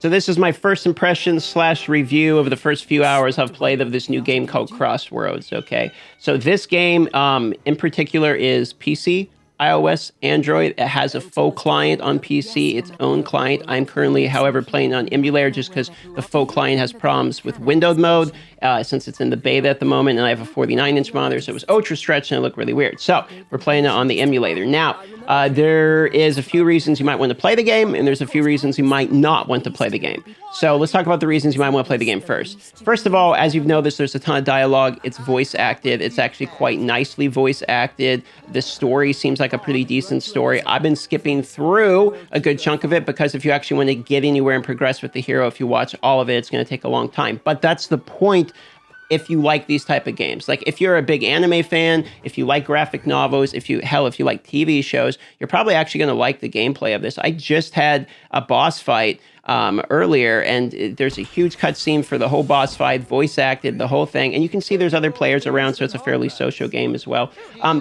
So this is my first impression slash review of the first few hours I've played of this new game called Crossroads, okay? So this game in particular is PC, iOS, Android. It has a faux client on PC, its own client. I'm currently, however, playing on emulator just because the faux client has problems with windowed mode since it's in the beta at the moment, and I have a 49-inch monitor, so it was ultra stretched and it looked really weird. So we're playing it on the emulator. Now, there is a few reasons you might want to play the game, and there's a few reasons you might not want to play the game. So let's talk about the reasons you might want to play the game first. First of all, as you've noticed, there's a ton of dialogue. It's voice acted. It's actually quite nicely voice acted. The story seems like a pretty decent story. I've been skipping through a good chunk of it because if you actually want to get anywhere and progress with the hero, if you watch all of it, it's going to take a long time. But that's the point. If you like these type of games, like if you're a big anime fan, if you like graphic novels, if you like TV shows, you're probably actually going to like the gameplay of this. I just had a boss fight earlier, and there's a huge cutscene for the whole boss fight, voice acted, the whole thing, and you can see there's other players around, so it's a fairly social game as well.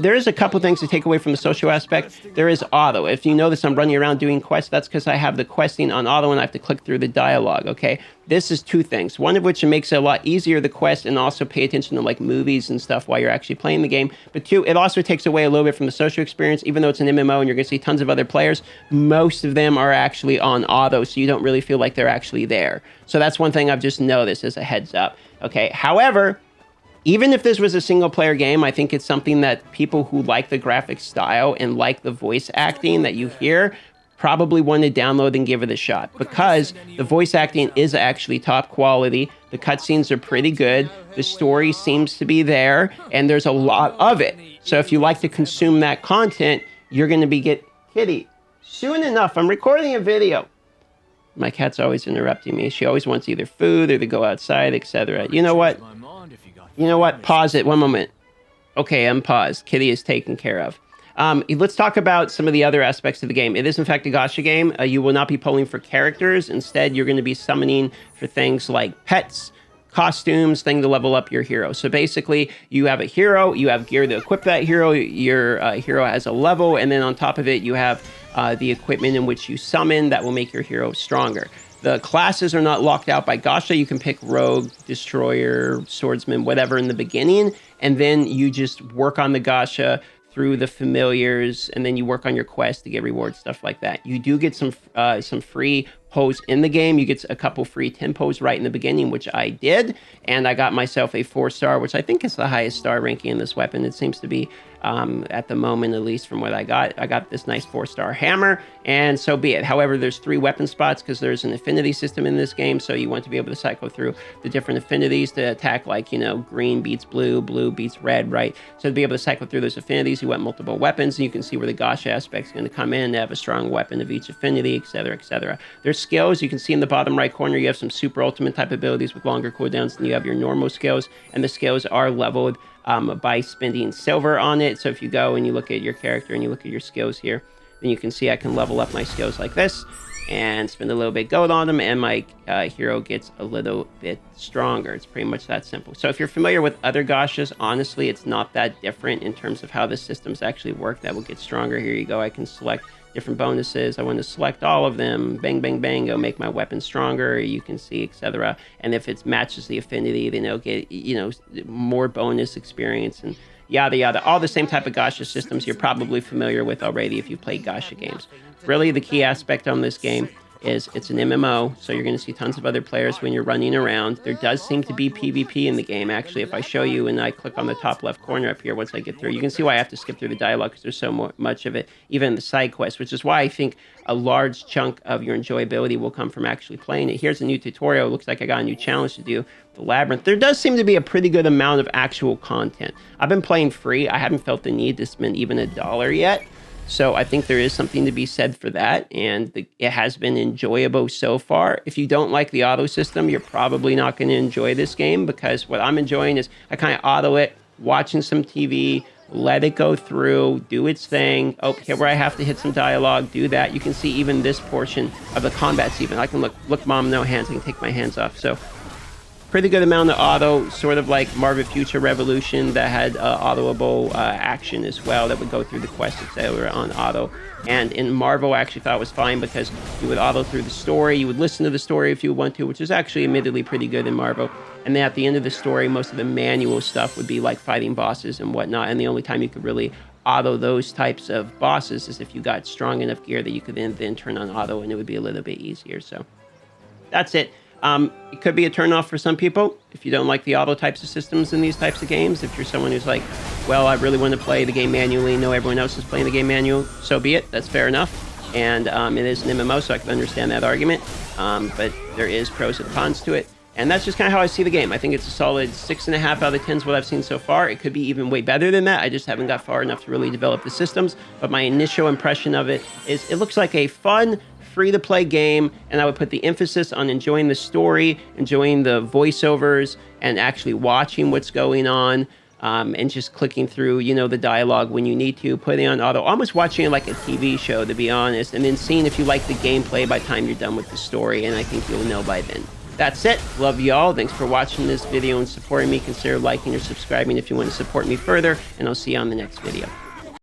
There is a couple things to take away from the social aspect. There is auto. If you notice I'm running around doing quests, that's because I have the questing on auto and I have to click through the dialogue, okay? This is two things, one of which it makes it a lot easier, the quest, and also pay attention to like movies and stuff while you're actually playing the game. But two, it also takes away a little bit from the social experience. Even though it's an MMO and you're going to see tons of other players, most of them are actually on auto, so you don't really feel like they're actually there. So that's one thing I've just noticed as a heads up. Okay, however, even if this was a single player game, I think it's something that people who like the graphic style and like the voice acting that you hear probably want to download and give it a shot because the voice acting is actually top quality. The cutscenes are pretty good. The story seems to be there, and there's a lot of it. So if you like to consume that content, you're going to be Kitty, soon enough, I'm recording a video. My cat's always interrupting me. She always wants either food or to go outside, etc. You know what? Pause it. One moment. Okay, I'm paused. Kitty is taken care of. Let's talk about some of the other aspects of the game. It is, in fact, a gacha game. You will not be pulling for characters. Instead, you're going to be summoning for things like pets, costumes, thing to level up your hero. So basically, you have a hero, you have gear to equip that hero, your hero has a level, and then on top of it, you have the equipment in which you summon that will make your hero stronger. The classes are not locked out by gacha. You can pick rogue, destroyer, swordsman, whatever in the beginning, and then you just work on the gacha through the familiars, and then you work on your quest to get rewards, stuff like that. You do get some free pose in the game. You get a couple free tempos right in the beginning, which I did, and I got myself a 4-star, which I think is the highest star ranking in this weapon. It seems to be, at the moment, at least from what I got this nice 4-star hammer, and so be it. However, there's 3 weapon spots because there's an affinity system in this game, so you want to be able to cycle through the different affinities to attack, like, green beats blue, blue beats red, right? So to be able to cycle through those affinities, you want multiple weapons, and you can see where the gacha aspect is going to come in to have a strong weapon of each affinity, etc., etc. There's skills. You can see in the bottom right corner, you have some super ultimate type abilities with longer cooldowns than you have your normal skills, and the skills are leveled by spending silver on it. So if you go and you look at your character and you look at your skills here, then you can see I can level up my skills like this and spend a little bit gold on them, and my hero gets a little bit stronger. It's pretty much that simple. So if you're familiar with other gachas, honestly, it's not that different in terms of how the systems actually work. That will get stronger. Here you go. I can select different bonuses. I want to select all of them. Bang, bang, bang. Go make my weapon stronger. You can see, etc. And if it matches the affinity, then it'll get, more bonus experience and yada, yada. All the same type of gacha systems you're probably familiar with already if you play gacha games. Really, the key aspect on this game is it's an MMO, so you're going to see tons of other players when you're running around. There does seem to be PvP in the game, actually. If I show you and I click on the top left corner up here once I get through, you can see why I have to skip through the dialogue because there's so much of it, even the side quests, which is why I think a large chunk of your enjoyability will come from actually playing it. Here's a new tutorial. It looks like I got a new challenge to do, the Labyrinth. There does seem to be a pretty good amount of actual content. I've been playing free. I haven't felt the need to spend even $1 yet. So I think there is something to be said for that, and it has been enjoyable so far. If you don't like the auto system, you're probably not going to enjoy this game, because what I'm enjoying is I kind of auto it, watching some TV, let it go through, do its thing. Oh, here where I have to hit some dialogue, do that. You can see even this portion of the combat's even. I can look, Mom, no hands. I can take my hands off. So pretty good amount of auto, sort of like Marvel Future Revolution that had autoable action as well that would go through the quests, etc. on auto. And in Marvel, I actually thought it was fine because you would auto through the story. You would listen to the story if you want to, which is actually admittedly pretty good in Marvel. And then at the end of the story, most of the manual stuff would be like fighting bosses and whatnot. And the only time you could really auto those types of bosses is if you got strong enough gear that you could then turn on auto, and it would be a little bit easier. So that's it. It could be a turnoff for some people if you don't like the auto types of systems in these types of games. If you're someone who's like, well, I really want to play the game manually, know everyone else is playing the game manual, so be it. That's fair enough. And it is an MMO, so I can understand that argument. But there is pros and cons to it. And that's just kind of how I see the game. I think it's a solid 6.5 out of 10 is what I've seen so far. It could be even way better than that. I just haven't got far enough to really develop the systems. But my initial impression of it is it looks like a fun, free-to-play game, and I would put the emphasis on enjoying the story, enjoying the voiceovers, and actually watching what's going on, and just clicking through, the dialogue when you need to, putting on auto, almost watching it like a TV show, to be honest, and then seeing if you like the gameplay by the time you're done with the story, and I think you'll know by then. That's it. Love y'all. Thanks for watching this video and supporting me. Consider liking or subscribing if you want to support me further, and I'll see you on the next video.